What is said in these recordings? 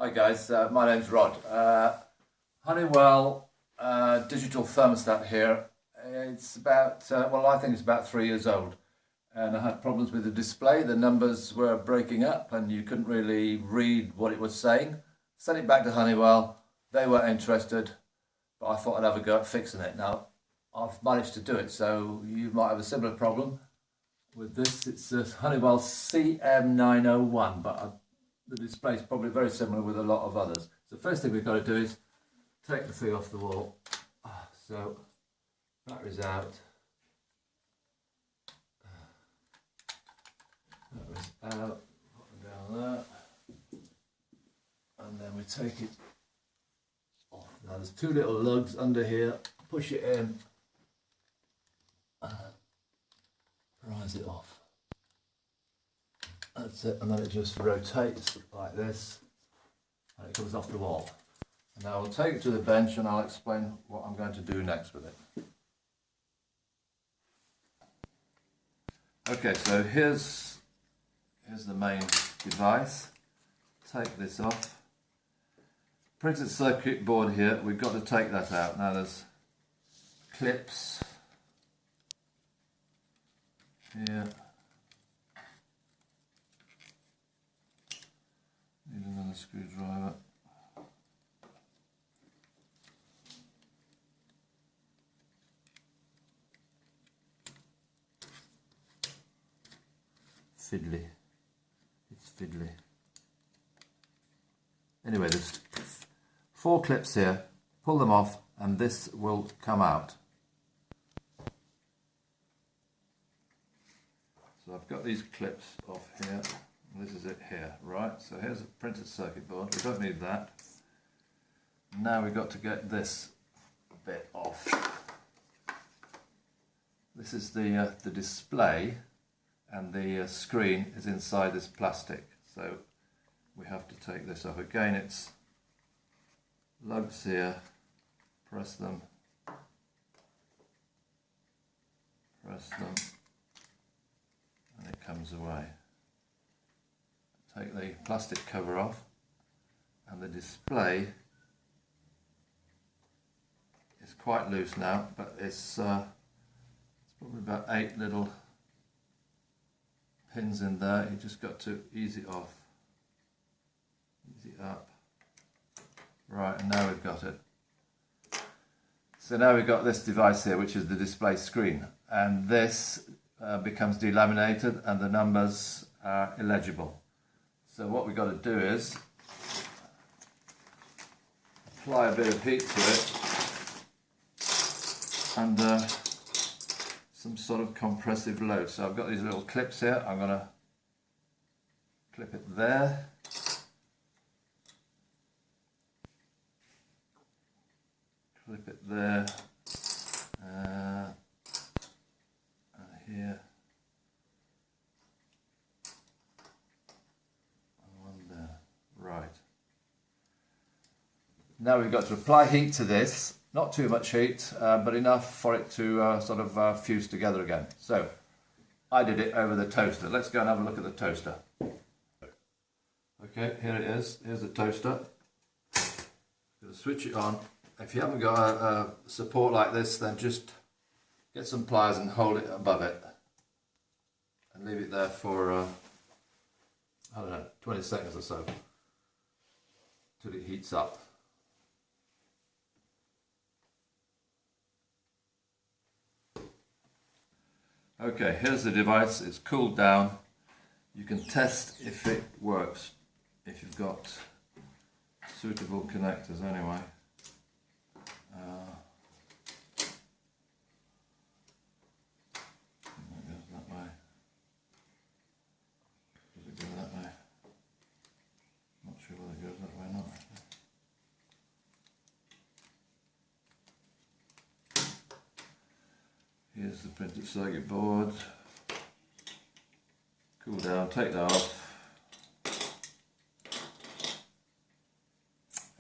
Hi guys, my name's Rod. Honeywell digital thermostat here. It's about, I think it's about 3 years old. And I had problems with the display. The numbers were breaking up and you couldn't really read what it was saying. Sent it back to Honeywell. They weren't interested, but I thought I'd have a go at fixing it. Now, I've managed to do it, so you might have a similar problem with this. It's a Honeywell cm901, but the display is probably very similar with a lot of others. So the first thing we've got to do is take the thing off the wall. So battery's out. Battery's out. Put them down there. And then we take it off. Now there's two little lugs under here. Push it in. Prise it off. That's it, and then it just rotates like this and it comes off the wall. And now I'll take it to the bench and I'll explain what I'm going to do next with it. Okay, so here's the main device. Take this off. Printed circuit board here, we've got to take that out. Now there's clips here. Need another screwdriver. Fiddly. It's fiddly. Anyway, there's 4 clips here. Pull them off and this will come out. So I've got these clips off here. This is it here, right? So here's a printed circuit board. We don't need that. Now we've got to get this bit off. This is the display, and the screen is inside this plastic. So we have to take this off. Again, it's lugs here. Press them. Press them. And it comes away. Take the plastic cover off, and the display is quite loose now, but it's probably about 8 little pins in there. You just got to ease it off, ease it up. Right, and now we've got it. So now we've got this device here, which is the display screen, and this becomes delaminated and the numbers are illegible. So what we've got to do is apply a bit of heat to it under some sort of compressive load. So I've got these little clips here. I'm going to clip it there. Clip it there. And here. Right. Now we've got to apply heat to this, not too much heat, but enough for it to sort of fuse together again. So I did it over the toaster. Let's go and have a look at the toaster. Okay, here it is. Here's the toaster. Going to switch it on. If you haven't got a support like this, then just get some pliers and hold it above it and leave it there for I don't know, 20 seconds or so, till it heats up. Okay, here's the device. It's cooled down. You can test if it works, if you've got suitable connectors anyway. Here's the printed circuit board. Cool down, take that off.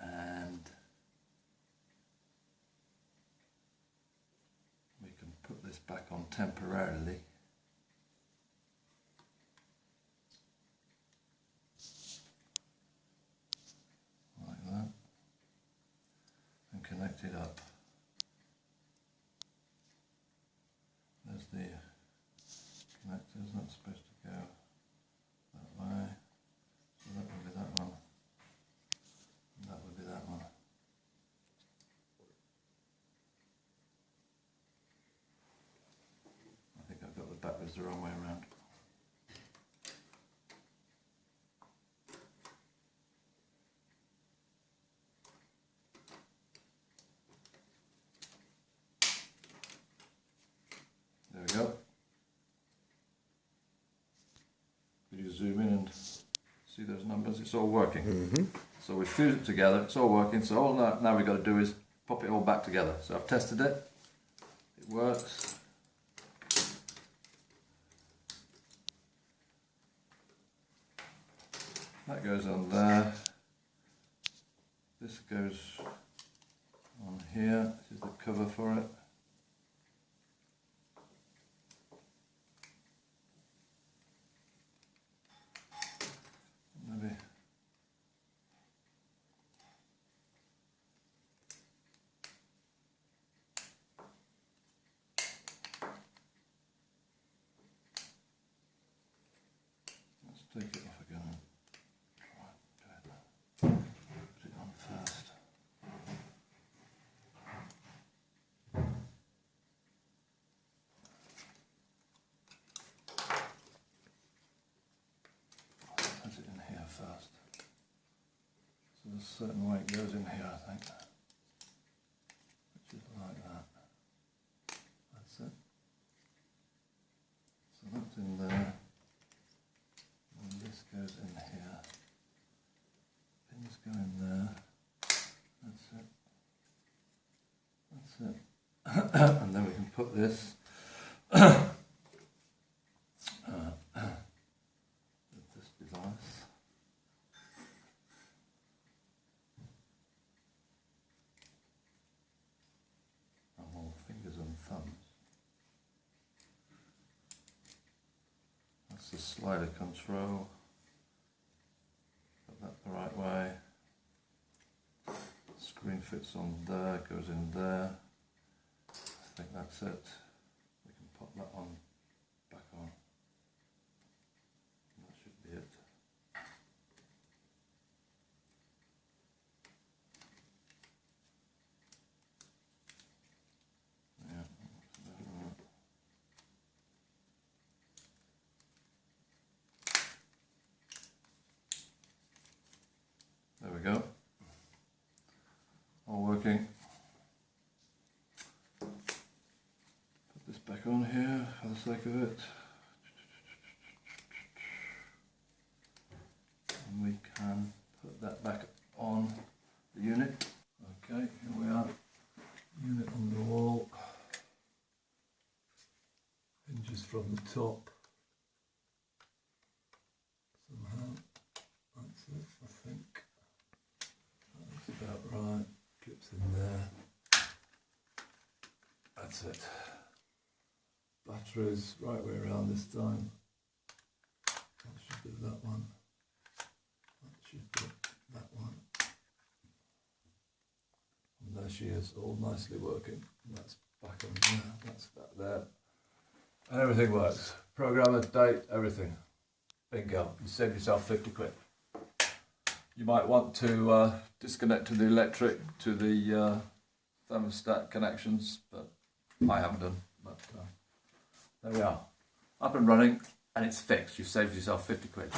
And we can put this back on temporarily. goes the wrong way around. There we go. Could you zoom in and see those numbers? It's all working. Mm-hmm. So we fuse it together, it's all working, so all now we've got to do is pop it all back together. So I've tested it, it works. That goes on there, this goes on here, this is the cover for it. Maybe. Let's take it off again. Put it on first. Put it in here first. So there's a certain way it goes in here, I think. Which is like that. That's it. So that's in there. And this goes in here. Pins go in there. That's it. That's it. And then we can put this with this device. And all fingers and thumbs. That's the slider control. Put that the right way. Screen fits on there, goes in there. I think that's it. We can pop that on, back on. That should be it. Yeah, that's about right. There we go. All working. Put this back on here for the sake of it. And we can put that back on the unit. Okay, here we are. Unit on the wall. Hinges from the top. Somehow. That's it, I think. That's about right. Clips in there. That's it. Batteries right way around this time. That should be that one. That should be that one. And there she is, all nicely working. That's back on there. That's back there. And everything works. Programmer, date, everything. Bingo. You saved yourself 50 quid. You might want to disconnect to the electric, to the thermostat connections, but I haven't done. But there we are. Up and running, and it's fixed. You've saved yourself 50 quid.